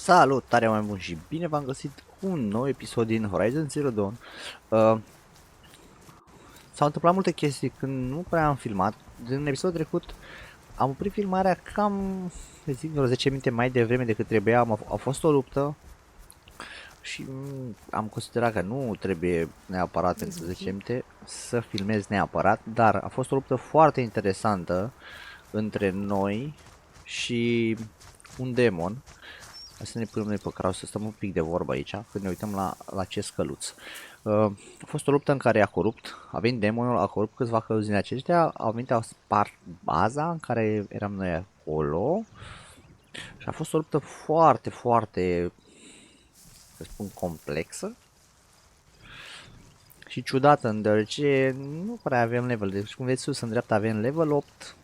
Salutare mai bun și bine v-am găsit cu un nou episod din Horizon Zero Dawn. S-au întâmplat multe chestii când nu prea am filmat. Din episodul trecut am oprit filmarea cam, zic, vreo 10 minute mai devreme decât trebuia. A fost o luptă și am considerat că nu trebuie neapărat în 10 minute să filmez neapărat, dar a fost o luptă foarte interesantă între noi și un demon. Hai să ne punem noi pe crau să stăm un pic de vorbă aici, când ne uităm la acest căluț. A fost o luptă în care a corupt, a venit demonul, a corupt câțiva căluți din aceștia, au venit, au spart baza în care eram noi acolo. Și a fost o luptă foarte, foarte, să spun, complexă. Și ciudată, deoarece nu prea avem level, deci cum vedeți sus în dreapta avem level 8.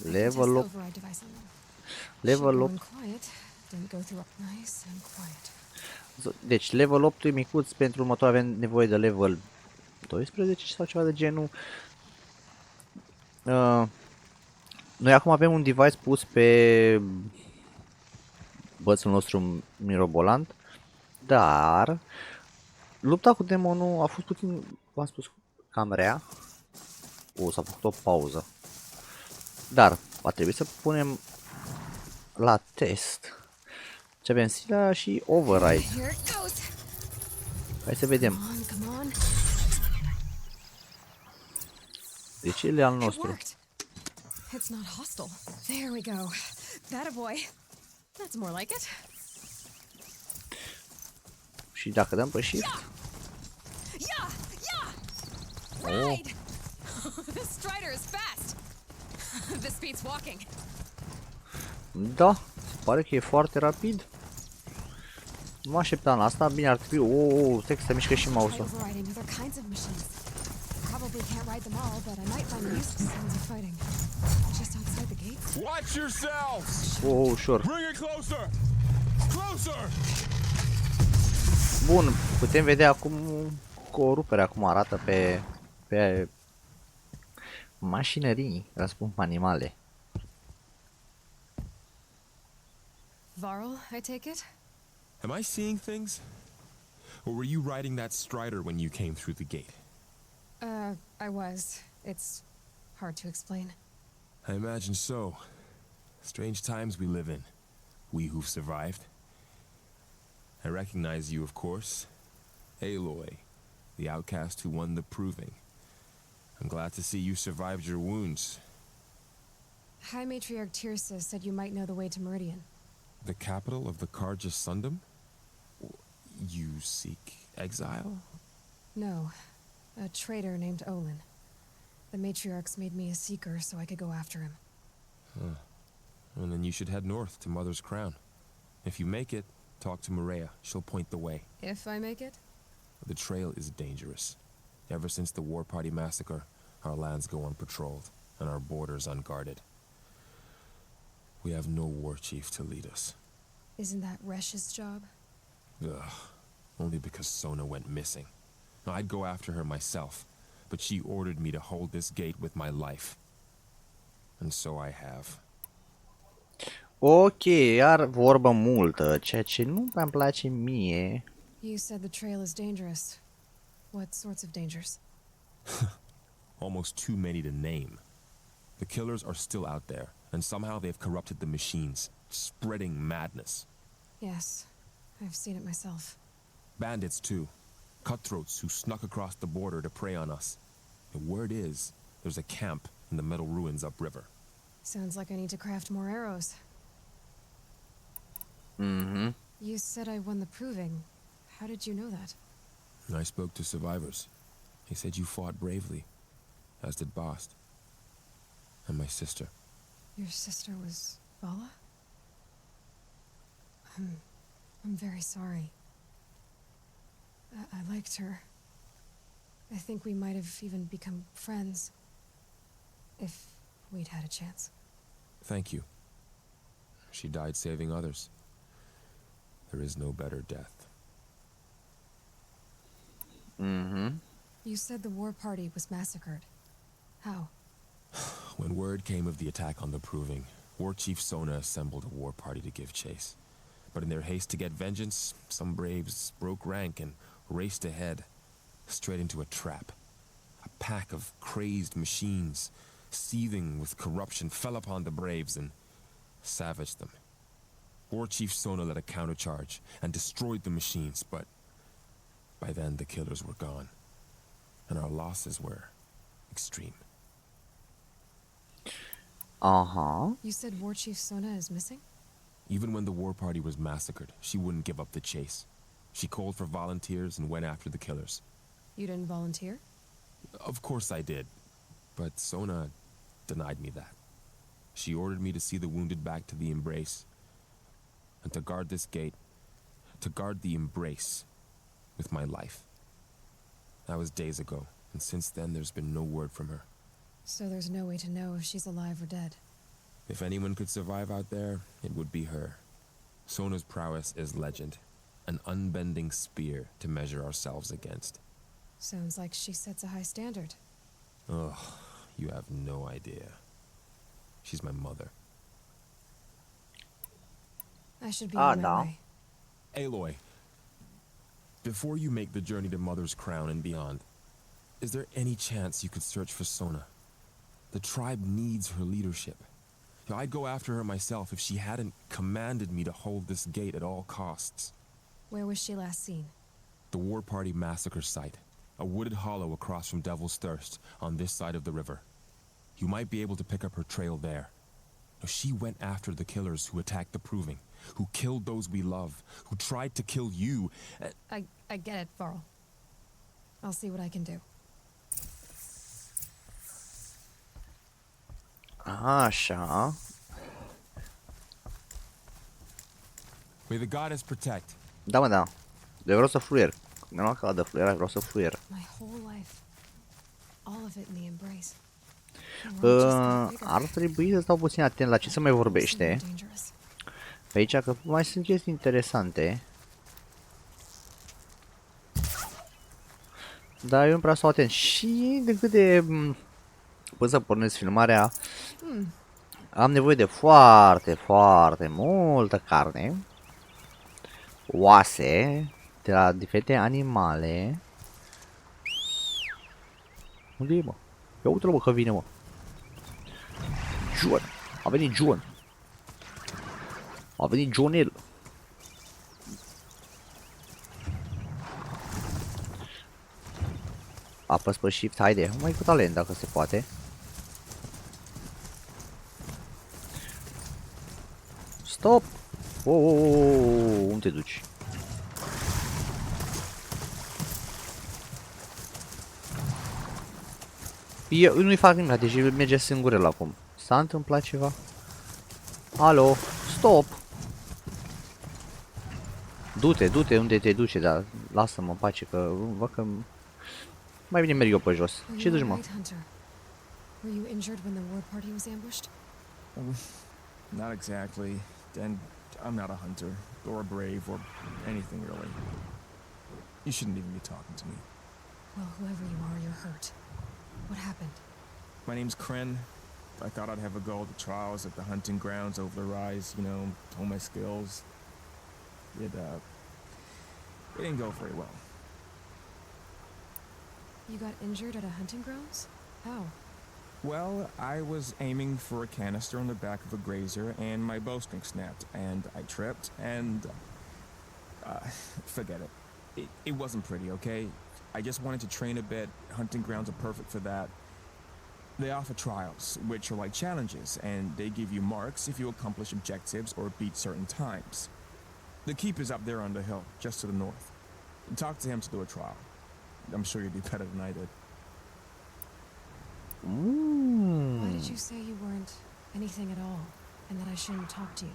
Level 8. Level 8. Deci level 8 e micuț, pentru următor avem nevoie de level 12 sau ceva de genul. Noi acum avem un device pus pe bățul nostru mirobolant, dar lupta cu demonul a fost puțin, v-am spus, cam rea. S-a făcut o pauză. Dar va trebui să punem la test ce avem Sila și Override. Hai să vedem. Deci el e al nostru. It's not hostile. There we go. That a boy. That's more like it. Și dacă dăm pe shift. Ride. This strider is fast. This beats walking. Da, se pare că e foarte rapid. Nu mă așteptam la asta, bine ar trebui. Stai că se mișcă și mouse-ul. Probably can't ride them all, but I might find them useful sounds of fighting. Just outside the gates. Watch yourselves! Ușor. Bring it closer! Closer! Bun, putem vedea acum coruperea cum arată pe mașinării, răspund animale. Varl, I take it? Am I seeing things? Or were you riding that strider when you came through the gate? I was. It's hard to explain. I imagine so. Strange times we live in. We who've survived. I recognize you, of course. Aloy, the outcast who won the proving. I'm glad to see you survived your wounds. High Matriarch Tirsa said you might know the way to Meridian. The capital of the Carja Sundom? You seek exile? No. A traitor named Olin. The Matriarchs made me a seeker so I could go after him. Huh. And then you should head north to Mother's Crown. If you make it, talk to Maria. She'll point the way. If I make it? The trail is dangerous. Ever since the War Party massacre, our lands go unpatrolled, and our borders unguarded. We have no war chief to lead us. Isn't that Resh's job? Ugh. Only because Sona went missing. I'd go after her myself, but she ordered me to hold this gate with my life. And so I have. Ok, iar vorbă multă, ceea ce nu prea-mi place mie. You said the trail is dangerous. What sorts of dangers? Almost too many to name. The killers are still out there, and somehow they've corrupted the machines, spreading madness. Yes, I've seen it myself. Bandits, too. Cutthroats who snuck across the border to prey on us. The word is, there's a camp in the metal ruins upriver. Sounds like I need to craft more arrows. Mhm. You said I won the proving. How did you know that? I spoke to survivors. They said you fought bravely, as did Bast. And my sister. Your sister was Vala? I'm very sorry. I liked her. I think we might have even become friends. If we'd had a chance. Thank you. She died saving others. There is no better death. Mhm. You said the war party was massacred. How? When word came of the attack on the proving, War Chief Sona assembled a war party to give chase. But in their haste to get vengeance, some braves broke rank and raced ahead, straight into a trap. A pack of crazed machines, seething with corruption, fell upon the braves and savaged them. War Chief Sona led a countercharge and destroyed the machines, but by then the killers were gone, and our losses were extreme. Aha. You said War Chief Sona is missing? Even when the war party was massacred, she wouldn't give up the chase. She called for volunteers and went after the killers. You didn't volunteer? Of course I did, but Sona denied me that. She ordered me to see the wounded back to the embrace, and to guard this gate, to guard the embrace with my life. That was days ago, and since then there's been no word from her. So there's no way to know if she's alive or dead. If anyone could survive out there, it would be her. Sona's prowess is legend, an unbending spear to measure ourselves against. Sounds like she sets a high standard. Ugh, you have no idea. She's my mother. I should be on my no. way. Aloy, before you make the journey to Mother's Crown and beyond, is there any chance you could search for Sona? The tribe needs her leadership. I'd go after her myself if she hadn't commanded me to hold this gate at all costs. Where was she last seen? The war party massacre site, a wooded hollow across from Devil's Thirst on this side of the river. You might be able to pick up her trail there. She went after the killers who attacked the Proving, who killed those we love, who tried to kill you. I get it, Varl. I'll see what I can do. Așa. May the goddess protect. Da, mă, da. Eu vreau să fluier. Mi-am luat ca de fluier, vreau să fluier. My whole life. All of it in the embrace. The world just got bigger. Ar trebui să stau puțin atent la ce se mai vorbește. Dangerous. Pe aici, că mai sunt chestii interesante. Dar eu nu prea stau atent. Și de cât de... Până să pornesc filmarea, am nevoie de foarte, foarte multă carne. Oase de la diferite animale. Unde e, mă? Ia uite-l, mă, că vine, mă. John. A venit John. A venit Johnel. Apăs pe shift, haide, mai cu talent dacă se poate. Stop! Unde te duci? Eu nu-i fac nimic, deci merge singur el acum. S-a întâmplat ceva? Alo, stop! Du-te, du-te unde te duce, dar lasă-mă în pace, că văd că mai bine merg eu pe jos. Ce duci, mă? Were you injured when the war party was ambushed? Not exactly. And I'm not a hunter, or a brave, or anything really. You shouldn't even be talking to me. Well, whoever you are, you're hurt. What happened? My name's Kren. I thought I'd have a go at the trials at the hunting grounds over the rise, you know, hone my skills. It didn't go very well. You got injured at a hunting grounds? How? Well, I was aiming for a canister on the back of a grazer, and my bowstring snapped, and I tripped, and forget it. It wasn't pretty, okay? I just wanted to train a bit. Hunting grounds are perfect for that. They offer trials, which are like challenges, and they give you marks if you accomplish objectives or beat certain times. The keep is up there on the hill, just to the north. Talk to him to do a trial. I'm sure you'd do better than I did. Why did you say you weren't anything at all, and that I shouldn't talk to you?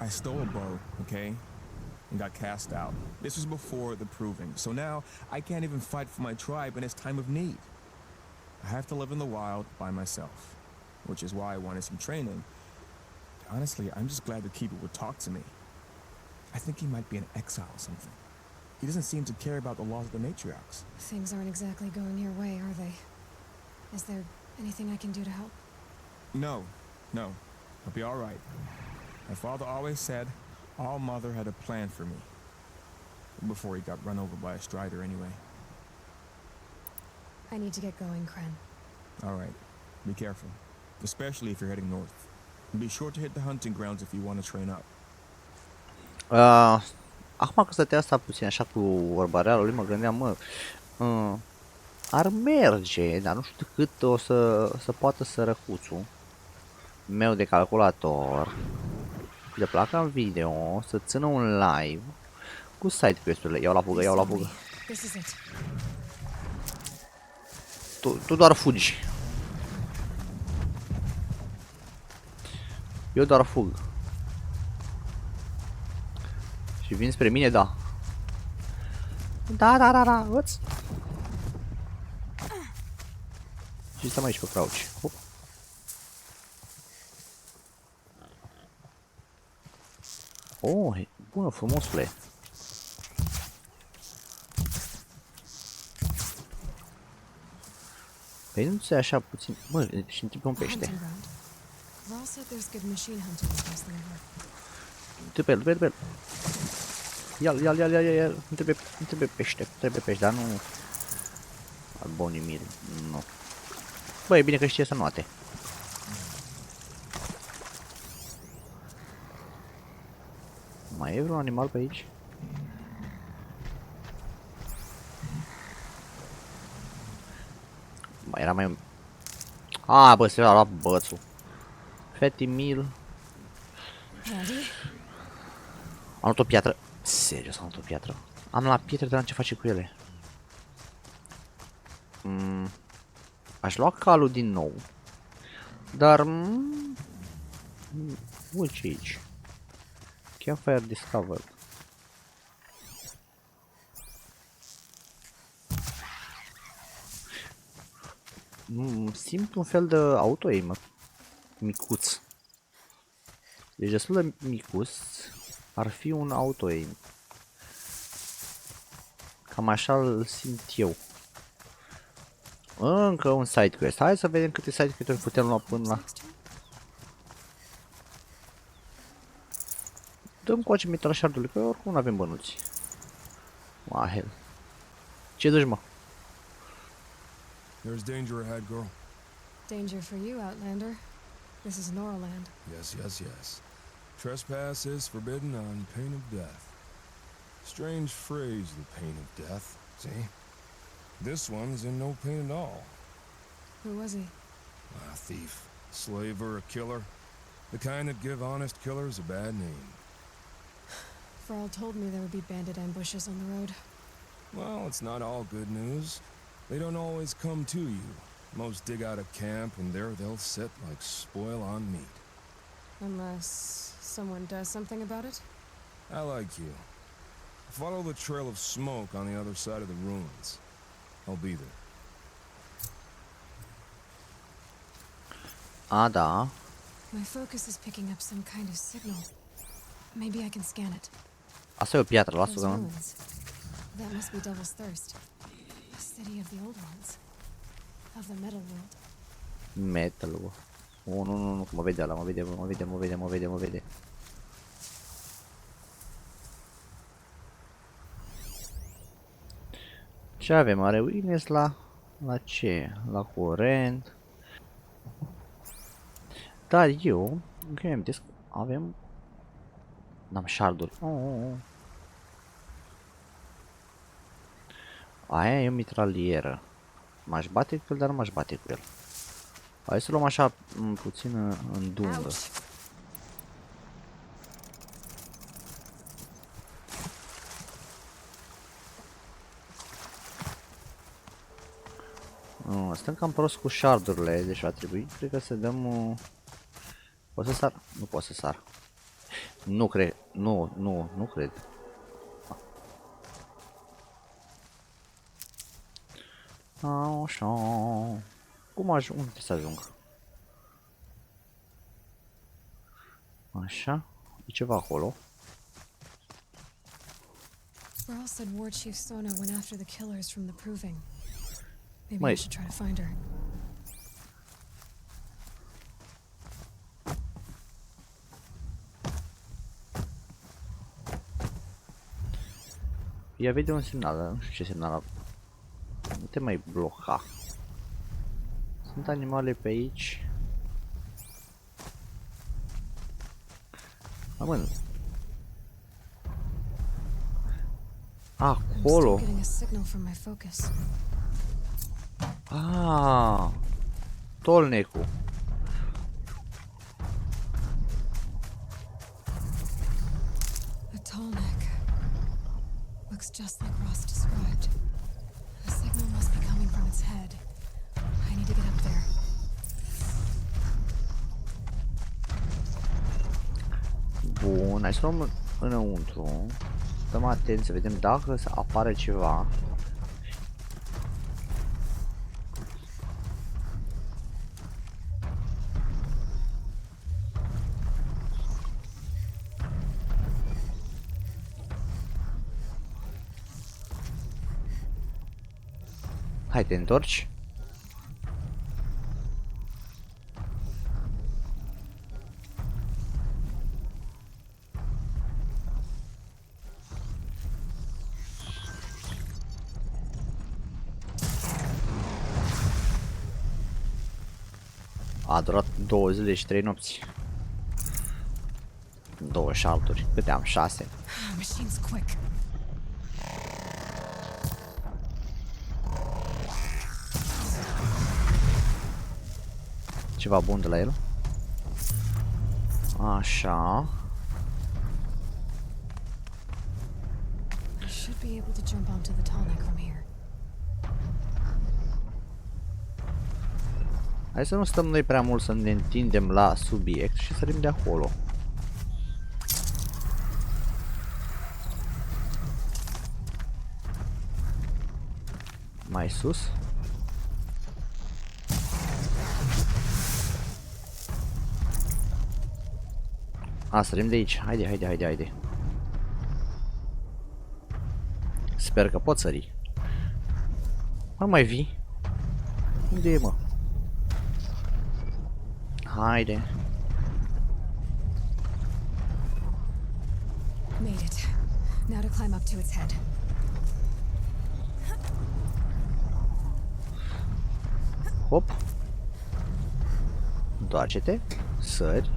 I stole a bow, okay? And got cast out. This was before the Proving, so now I can't even fight for my tribe in its time of need. I have to live in the wild by myself, which is why I wanted some training. Honestly, I'm just glad the keeper would talk to me. I think he might be an exile or something. He doesn't seem to care about the laws of the matriarchs. Things aren't exactly going your way, are they? Is there anything I can do to help? No. I'll be all right. My father always said all mother had a plan for me. Before he got run over by a strider anyway. I need to get going, Kren. All right. Be careful. Especially if you're heading north. And be sure to hit the hunting grounds if you want to train up. Acum că stătea asta puțin așa cu vorbarea lui, mă gândeam, ar merge, dar nu știu cât o să poată sărăcuțul meu de calculator de placa în video să țină un live cu side quest-urile. Iau la fugă, iau la fugă. Tu doar fugi. Eu doar fug. Și vin spre mine, da. Da, uți. Și stăm aici pe crouch. Hop. Oh, bună, frumosule. Păi nu ți-ai așa puțin... Bă, și îmi trebuie un pește. Uite pe el. Ia. Nu trebuie pește, dar nu... Albonimir, nu. Bă, e bine că știe să noate. Mai e vreun animal pe aici? Mai era mai... bă, se a luat bățul. Fatty meal. Am luat o piatră. Serios, am luat o piatră. Am luat pietre, dar ce face cu ele? Aș lua calul din nou. Dar... Uite ce aici. Campfire discovered. Simt un fel de auto-aim micuț. Deci destul de micuț. Ar fi un auto-aim. Cam așa îl simt eu. Încă un side quest. Hai să vedem câte side quest-uri putem lua până la... Dăm coace mitrașardului, că oricum nu avem bănuți. Hell. Ce duci, mă? There's danger ahead, girl. Danger for you, Outlander. This is Norland. Yes. Trespass is forbidden on pain of death. Strange phrase, the pain of death, see? This one's in no pain at all. Who was he? A thief, slaver, a killer. The kind that give honest killers a bad name. Frall told me there would be bandit ambushes on the road. Well, it's not all good news. They don't always come to you. Most dig out a camp and there they'll sit like spoil on meat. Unless someone does something about it? I like you. Follow the trail of smoke on the other side of the ruins. I'll be there. Da. My focus is picking up some kind of signal. Maybe I can scan it. Asta e o piatră, lasă-o. That must be Devil's Thirst. A city of the old ones. Of the metal world. Metal. Oh, nu, mă vede ăla, mă vede. Ce avem? Are witness la ce? La curent. Dar eu, avem... N-am sharduri. Aia e o mitralieră. M-aș bate cu el, dar nu m-aș bate cu el. Hai să luăm așa puțin în dungă. Stăm cam prost cu shardurile, deci va trebui, cred că să dăm... Pot să sar? Nu pot să sar. Nu cred, nu cred. Așa. Cum ajung? Unde să ajung? Așa. E ceva acolo. Frall said War Chief Sona went after the killers from the Proving. Maybe I should try to find her. Ea vede un semnal, nu știu ce semnal. Nu te mai bloca. Sunt animale pe aici. Amân. I'm still Acolo. getting a signal from my focus. Ah, tolnecul. A tall neck. Looks just like Ross described. The signal must be coming from its head. I need to get up there. Bun, hai să luăm înăuntru. Stăm atenți să vedem dacă apare ceva. Hai, te întorci. A durat 2 zile și 3 nopți. 2 șalturi. Câte am? 6. Machine's quick. Ceva bun de la el. Așa. I should be able to jump onto the tall neck from here. Hai să nu stăm noi prea mult să ne întindem la subiect și sărim de acolo. Mai sus. A, sărim de aici. Haide, haide, haide, haide. Sper că pot sări. Mai vii? Unde e, mă? Haide. Made it. Now to climb up to its head. Hop. Întoarce-te. Sări.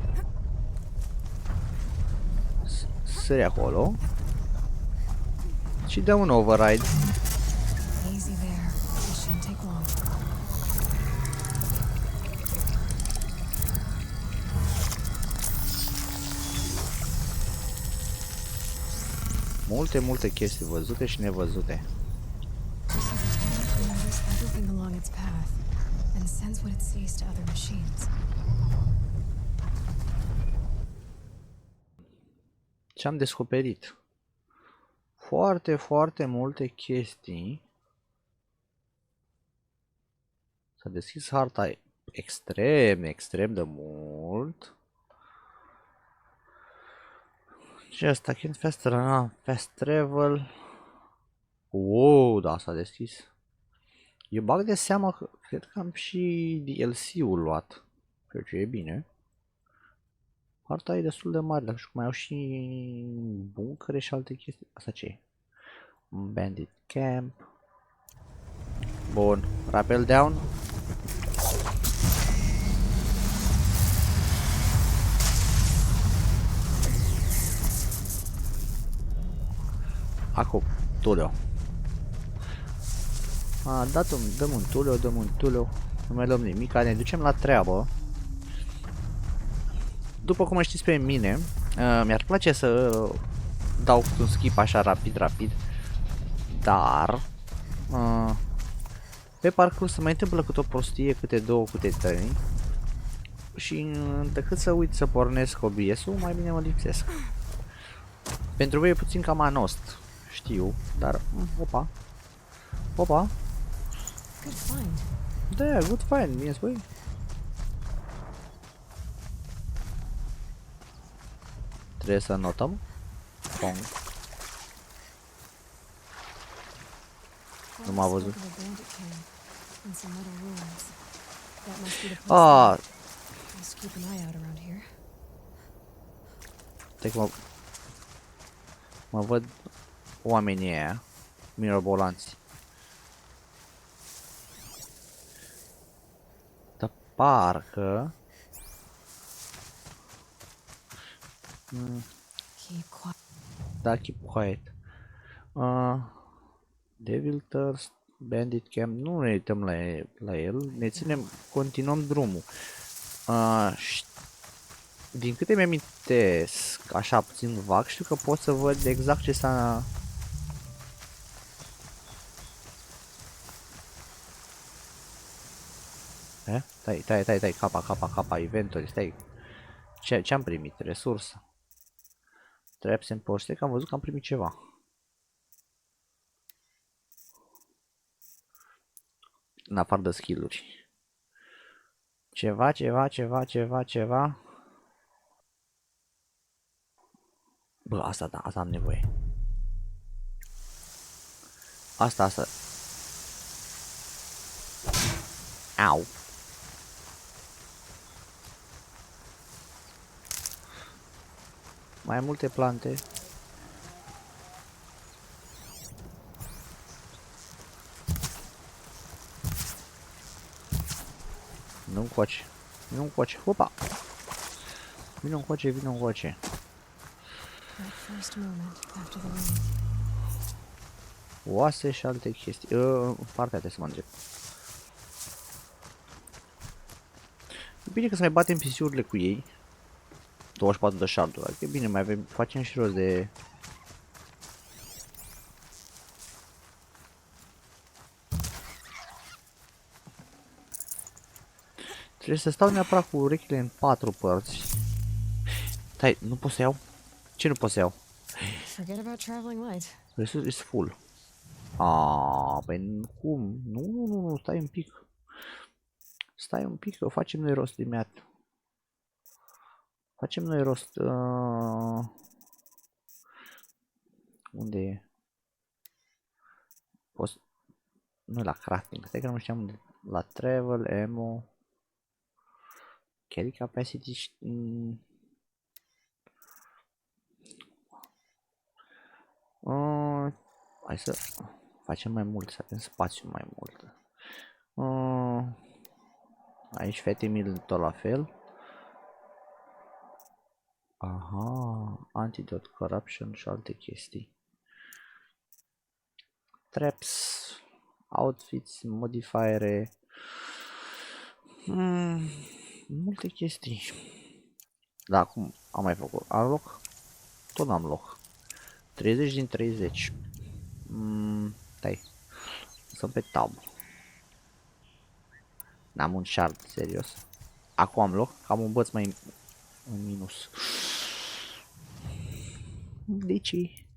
Sări acolo. Și dă un override. Easy there. It shouldn't take long. Multe chestii văzute și nevăzute. This is a camera to notice everything along its path and sends what it sees to other machines. Ce am descoperit? Foarte multe chestii. S-a deschis harta extrem de mult. Și asta, can't faster, fast travel. Wow, da, s-a deschis. Eu bag de seama că cred că am și DLC-ul luat. Cred că e bine. Harta e destul de mare, dacă știu, mai au și buncăre și alte chestii. Asta ce e? Bandit Camp. Bun, rappel down. Acum, tulio. Dăm un tulio. Nu mai luăm nimic, ne ducem la treabă. După cum știți pe mine, mi-ar place să dau un skip așa rapid, dar pe parcurs se mai întâmplă câte o prostie, câte două, câte trei și decât să uit să pornesc OBS-ul, mai bine mă lipsesc. Pentru voi e puțin cam anost, știu, dar opa. Good find. Da, good find, bine spui. Trebuie să notăm. Pong. Nu m-a văzut. Ah, stai că mă văd oamenii aia. mirobolanți. Dar parcă... Keep quiet. Da, keep quiet. Devil Thirst, Bandit Camp, nu ne uităm la el, ne ținem, continuăm drumul. Din câte mi-amintesc, așa puțin vag, știu că pot să văd exact ce s-a... Stai, capa, inventory, stai. Ce-am primit? Resursă. Traps and poște, că am văzut că am primit ceva. În afară de skill-uri. Ceva. Bă, asta da, asta am nevoie. Asta. Au. Mai multe plante. Nu încoace. Hopa. Vino încoace. That first moment after the rain. Oase și alte chestii. Partea trebuie să mă îndrept. E bine că să mai batem pisiurile cu ei. 24 de sharduri. Adică e bine, mai avem, facem și rost de... Trebuie să stau neapărat cu urechile în 4 părți. Stai, nu pot să iau? Ce nu pot să iau? Forget about traveling light. Resursul is full. Păi cum? Nu, stai un pic. Stai un pic, că facem noi rost imediat. Facem noi rost... Unde e? Nu la crafting, stai că nu știam unde. La travel, ammo... Carry capacity... Hai să facem mai mult, să avem spațiu mai mult. Aici fetemil tot la fel. Aha, antidote, corruption și alte chestii. Traps, outfits, modifiere. Multe chestii. Da, acum am mai făcut. Am loc? Tot n-am loc. 30 din 30. Stai. Să pe tab. N-am un shard, serios. Acum am loc, am un băț mai în minus.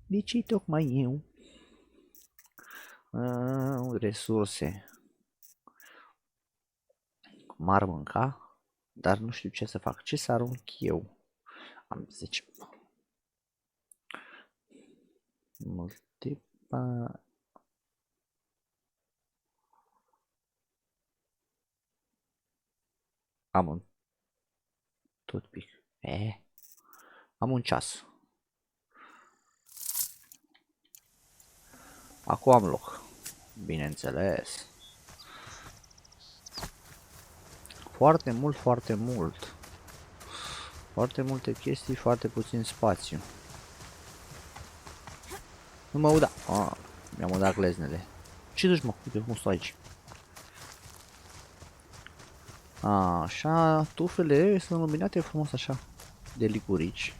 De ce tocmai eu? Resurse. M-ar mânca, dar nu știu ce să fac. Ce să arunc eu? Am 10. Am un tot pic. Am un ceas. Acum am loc. Bineînțeles. Foarte mult. Foarte multe chestii, foarte puțin spațiu. Nu mă uda. Mi-am udat gleznele. Ce duci, mă? Uite cum stau aici. Așa, tufele sunt luminate frumos așa. De licurici.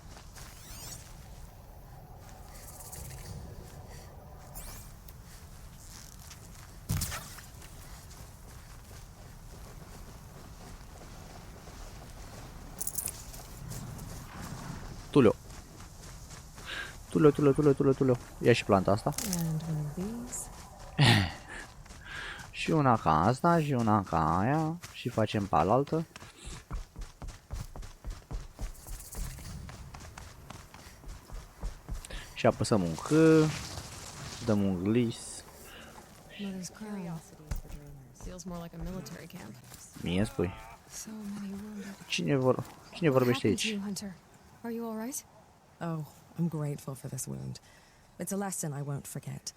Tulio. Ia și planta asta. Și una ca asta, și una ca aia. Și facem pe alaltă. Și apăsăm un C. Dăm un glis. Mie spui. Cine vorbește aici? Are you all right? Oh, I'm grateful for this wound. It's a lesson I won't forget.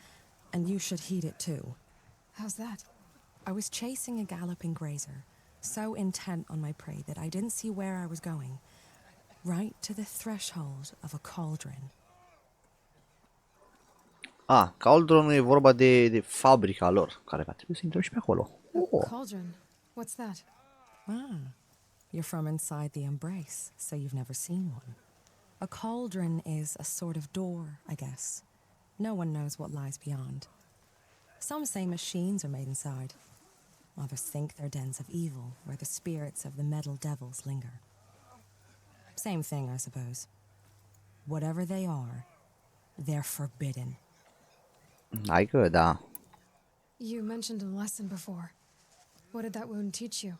and you should heed it too. How's that? I was chasing a galloping grazer, so intent on my prey that I didn't see where I was going. Right to the threshold of a cauldron. Cauldron e vorba de fabrica lor, care va trebui să intrăm și pe acolo. A cauldron. What's that? You're from inside the embrace, so you've never seen one. A cauldron is a sort of door, I guess. No one knows what lies beyond. Some say machines are made inside. Others think they're dens of evil, where the spirits of the metal devils linger. Same thing, I suppose. Whatever they are, they're forbidden. Hai că da. You mentioned a lesson before. What did that wound teach you?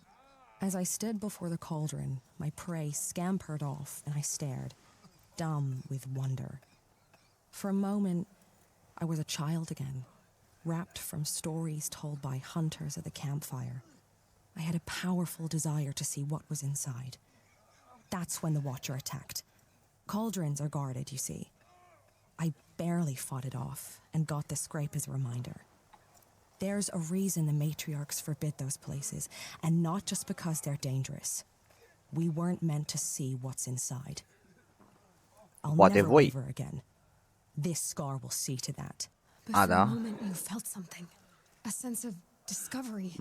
As I stood before the cauldron, my prey scampered off, and I stared, dumb with wonder. For a moment, I was a child again, wrapped from stories told by hunters at the campfire. I had a powerful desire to see what was inside. That's when the Watcher attacked. Cauldrons are guarded, you see. I barely fought it off, and got the scrape as a reminder. There's a reason the matriarchs forbid those places, and not just because they're dangerous. We weren't meant to see what's inside. I'll never waver again. This scar will see to that. But for a moment you felt something. A sense of discovery.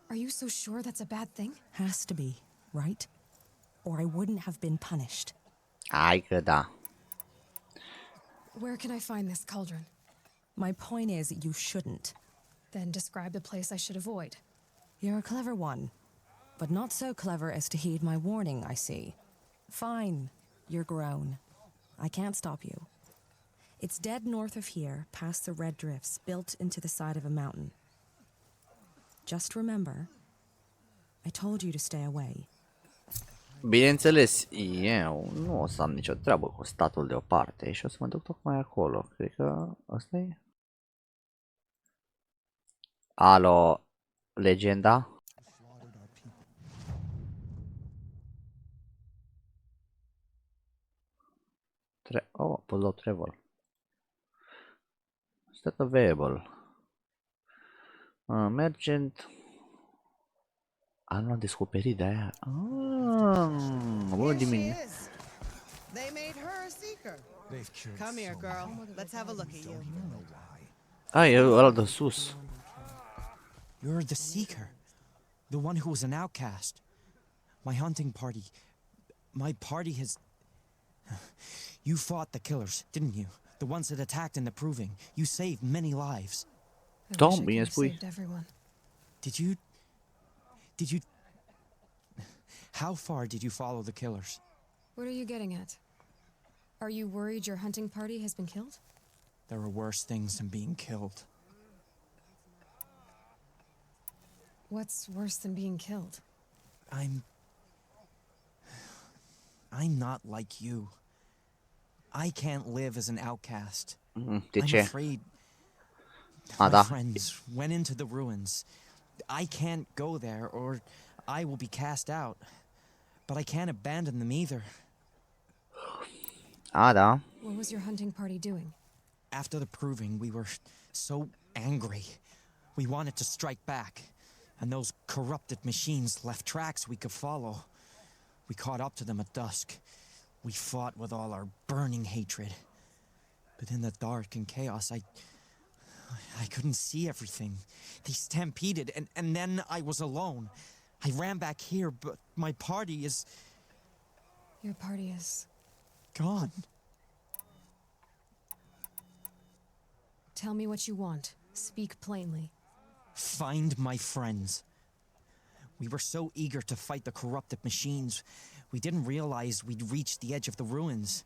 Are you so sure that's a bad thing? Has to be, right? Or I wouldn't have been punished. Hai că da. Where can I find this cauldron? My point is, you shouldn't. Then describe the place I should avoid. You're a clever one, but not so clever as to heed my warning, I see. Fine, you're grown. I can't stop you. It's dead north of here, past the red drifts built into the side of a mountain. Just remember, I told you to stay away. Bineînțeles, eu nu o să am nicio treabă cu statul deoparte și o să mă duc tocmai acolo. Cred că ăsta e. Alo, legenda? Pull out travel. Stat available. Merchant. Nu am descoperit de aia. Bună dimineața. They made her a seeker. Come here, girl. Let's have a look at you. E ăla de sus. You're the seeker. The one who was an outcast. My hunting party. My party has... You fought the killers, didn't you? The ones that attacked in the proving. You saved many lives. Tom, bine spui. Did you... How far did you follow the killers? What are you getting at? Are you worried your hunting party has been killed? There are worse things than being killed. What's worse than being killed? I'm not like you. I can't live as an outcast. De ce? I'm afraid my friends went into the ruins. I can't go there or I will be cast out. But I can't abandon them either. Da. What was your hunting party doing? After the proving, we were so angry. We wanted to strike back. And those corrupted machines left tracks we could follow. We caught up to them at dusk. We fought with all our burning hatred. But in the dark and chaos, I couldn't see everything. They stampeded, and then I was alone. I ran back here, but my party is... Your party is... gone. Tell me what you want. Speak plainly. Find my friends. We were so eager to fight the corrupted machines, we didn't realize we'd reached the edge of the ruins.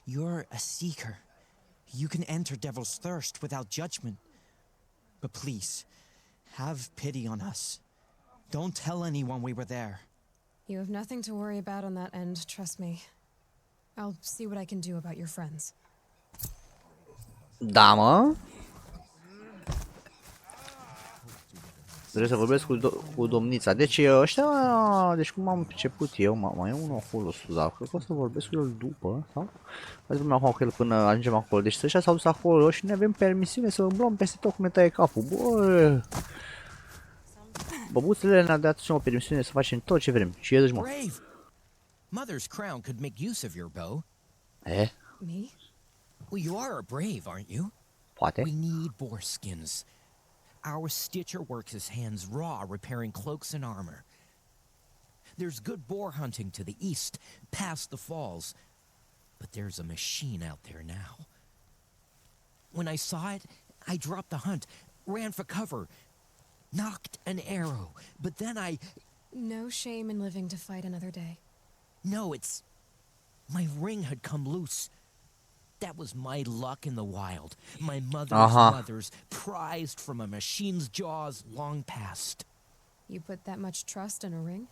You're a seeker. You can enter Devil's Thirst without judgment. But please, have pity on us. Don't tell anyone we were there. You have nothing to worry about on that end, trust me. I'll see what I can do about your friends. Da, mă. Trebuie să vorbesc cu domnița. Deci ăștia, deci cum am început eu, mai e unul acolo sus, dar cred că o să vorbesc cu el după, sau? Hai să vorbim acum cu el până ajungem acolo. Deci ăștia s-au dus acolo și ne avem permisiune să umblăm peste tot cum ne taie capul. Bă, băbuțele ne-a dat și o permisiune să facem tot ce vrem. Și el, mă. Brave! Mother's crown could make use of your bow. Eh? Me? Well, you are a brave, aren't you? Poate. We need boar skins. Our stitcher works his hands raw repairing cloaks and armor. There's good boar hunting to the east, past the falls. But there's a machine out there now. When I saw it, I dropped the hunt, ran for cover, knocked an arrow, but then I... No shame in living to fight another day. No, it's... My ring had come loose. That was my luck in the wild. My mother's mother's, prized from a machine's jaws long past. You put that much trust in a ring?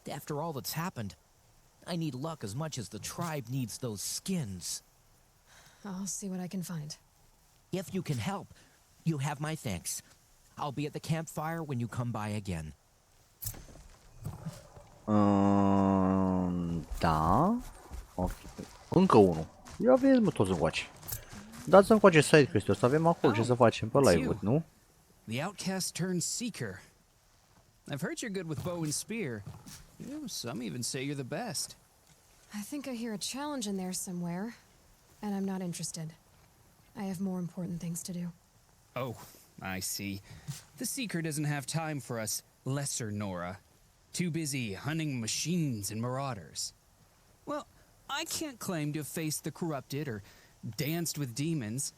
After all that's happened, I need luck as much as the tribe needs those skins. I'll see what I can find. If you can help, you have my thanks. I'll be at the campfire when you come by again. Da. Ok. Încă unul. Ia vezi, mă, toți încoace. Dați încoace side quest-ul ăsta, avem acolo ce să facem pe live-uri, nu? The outcast turned seeker. I've heard you're good with bow and spear. Some even say you're the best. I think I hear a challenge in there somewhere, and I'm not interested. I have more important things to do. Oh, I see. The seeker doesn't have time for us lesser Nora. Too busy hunting machines and marauders. Well, I can't claim to have faced the corrupted or danced with demons,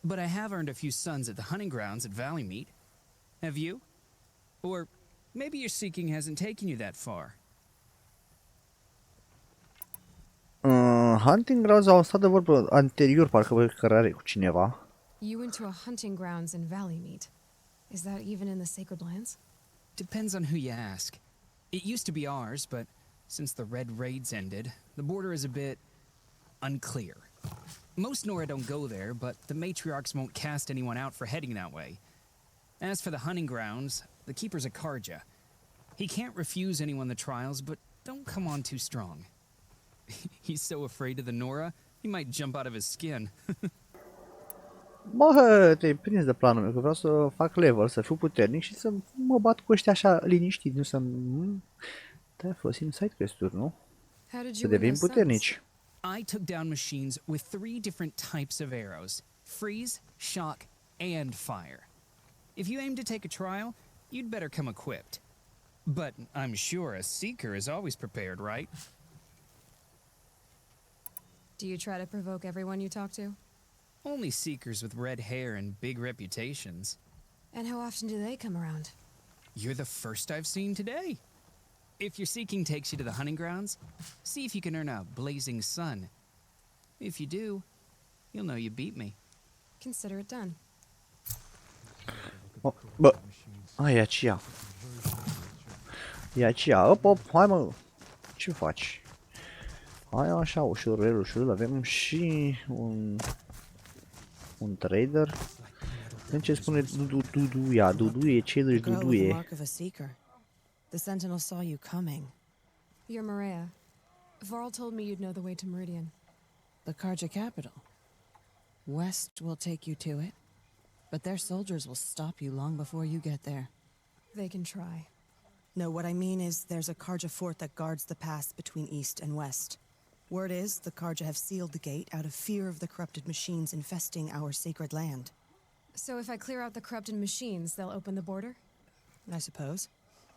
but I have earned a few sons at the hunting grounds at Valley Meet. Have you? Or maybe your seeking hasn't taken you that far. Hunting Grounds au stat de vorbă anterior, parcă voi cărare cu cineva. You went to a hunting grounds in Valley Meet. Is that even in the Sacred Lands? Depends on who you ask. It used to be ours, but since the Red Raids ended, the border is a bit unclear. Most Nora don't go there, but the matriarchs won't cast anyone out for heading that way. As for the hunting grounds, the keeper's a Karja. He can't refuse anyone the trials, but don't come on too strong. He's so afraid of the Nora, he might jump out of his skin. Bă, te-ai prins de planul meu, că vreau să fac level, să fiu puternic și să mă bat cu ăștia așa liniștit, nu să... Da, folosim side quest-uri, nu? Să devenim puternici. I took down machines with 3 different types of arrows: freeze, shock, and fire. If you aim to take a trial, you'd better come equipped. But I'm sure a seeker is always prepared, right? Do you try to provoke everyone you talk to? Only seekers with red hair and big reputations. And how often do they come around? You're the first I've seen today. If your seeking takes you to the hunting grounds, see if you can earn a blazing sun. If you do, you'll know you beat me. Consider it done. Bă, e aceea. E aceea. Op, hai mă. Ce faci? Hai așa, ușurel, avem și un trader. În ce spune Duduie, ce își Duduie? The sentinel saw you coming. You're Maria. Varl told me you'd know the way to Meridian. The Karja capital. West will take you to it, but their soldiers will stop you long before you get there. They can try. No, what I mean is there's a Karja fort that guards the pass between east and west. Word is the Karja have sealed the gate out of fear of the corrupted machines infesting our sacred land. So if I clear out the corrupted machines, they'll open the border? I suppose.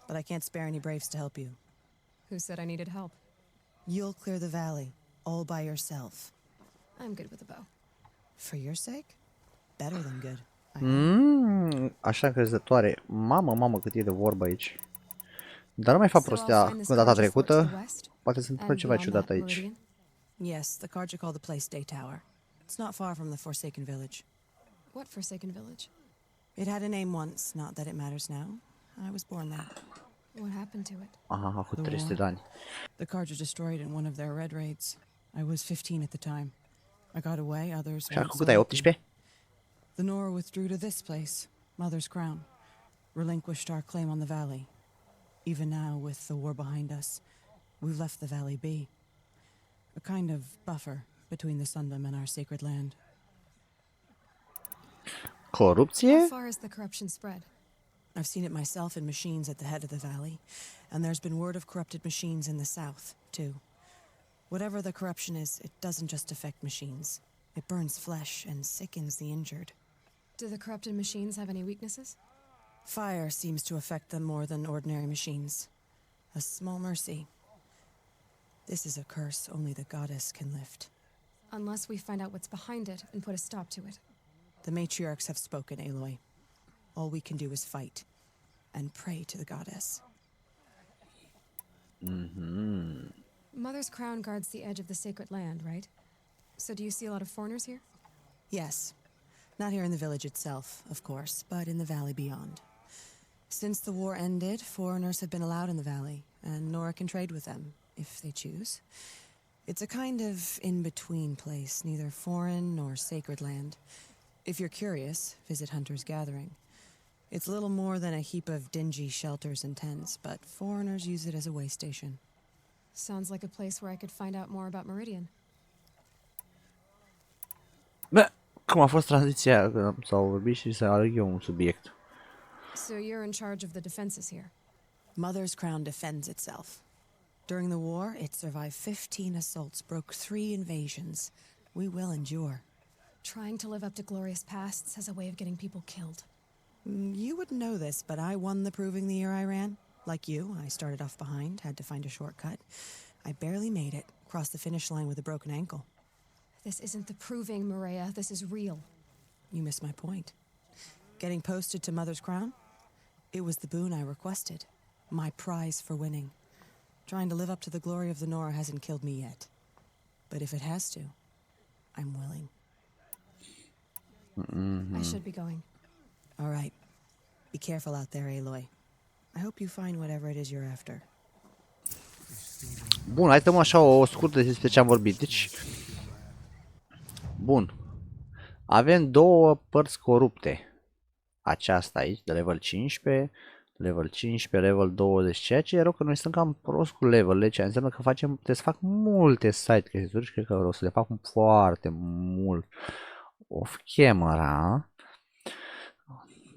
But I can't spare any braves to help you. Who said I needed help? You'll clear the valley, all by yourself. I'm good with a bow. For your sake? Better than good. Așa încrezătoare. Mamă, cât e de vorbă aici. Dar nu mai fac prostia cu data trecută. Poate se întâmplă ceva ciudat aici. Yes, the Karja call the place Day Tower. It's not far from the Forsaken Village. What Forsaken Village? It had a name once, not that it matters now. I was born there. What happened to it? Aha, cu 300 de ani. The Karja destroyed in one of their red raids. I was 15 at the time. I got away, others Și acum cât ai, 18? The Nora withdrew to this place, Mother's Crown. relinquished our claim on the valley. Even now, with the war behind us, we've left the valley be. A kind of buffer between the Sundom and our sacred land. How Corupție? far has the corruption spread? I've seen it myself in machines at the head of the valley, and there's been word of corrupted machines in the south, too. Whatever the corruption is, it doesn't just affect machines. It burns flesh and sickens the injured. Do the corrupted machines have any weaknesses? Fire seems to affect them more than ordinary machines. A small mercy. This is a curse only the goddess can lift. Unless we find out what's behind it and put a stop to it. The matriarchs have spoken, Aloy. All we can do is fight and pray to the goddess. Mother's crown guards the edge of the sacred land, right? So do you see a lot of foreigners here? Yes. Not here in the village itself, of course, but in the valley beyond. Since the war ended, foreigners have been allowed in the valley, and Nora can trade with them, if they choose. It's a kind of in-between place, neither foreign nor sacred land. If you're curious, visit Hunter's Gathering. It's little more than a heap of dingy shelters and tents, but foreigners use it as a way station. Sounds like a place where I could find out more about Meridian. Bă, cum a fost tranziția? Că s-au vorbit și să aleg eu un subiect. So you're in charge of the defenses here. Mother's Crown defends itself. During the war, it survived 15 assaults, broke 3 invasions. We will endure. Trying to live up to glorious pasts has a way of getting people killed. You wouldn't know this, but I won the proving the year I ran. Like you, I started off behind, had to find a shortcut. I barely made it, crossed the finish line with a broken ankle. This isn't the proving, Maria. This is real. You missed my point. Getting posted to Mother's Crown? It was the boon I requested. My prize for winning. Trying to live up to the glory of the Nora hasn't killed me yet. But if it has to, I'm willing. I should be going. All right. Be careful out there, Aloy. I hope you find whatever it is you're after. Bun, hai să mă așa o scurtă despre ce am vorbit. Deci, bun. Avem două părți corupte. Aceasta aici, de level 15, level 15, level 20, ceea ce e rău că noi suntem cam prost cu level-le, ceea înseamnă că trebuie să fac multe side quest-uri și cred că vreau să le fac foarte mult off camera.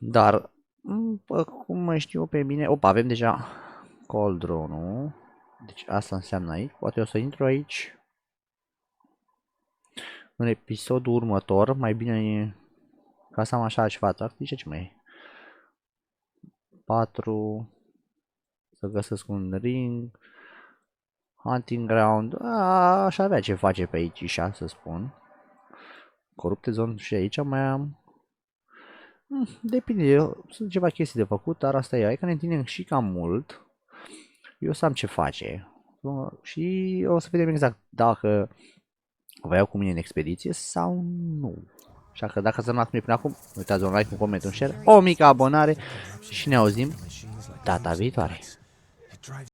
Dar, cum mai știu pe mine, opa, avem deja cauldron-ul, deci asta înseamnă aici, poate o să intru aici în episodul următor, mai bine ca să am așa ceva tactice, ce mai e? 4, să găsesc un ring, hunting ground, aș avea ce face pe aici, așa să spun. Corupte zone și aici mai am. Depinde, sunt ceva chestii de făcut, dar asta e, hai că ne întindem și cam mult. Eu o să am ce face. Și o să vedem exact dacă vă iau cu mine în expediție sau nu. Așa că dacă ați rămas cu mine până acum, uitați un like, un coment, un share, o mică abonare și ne auzim data viitoare.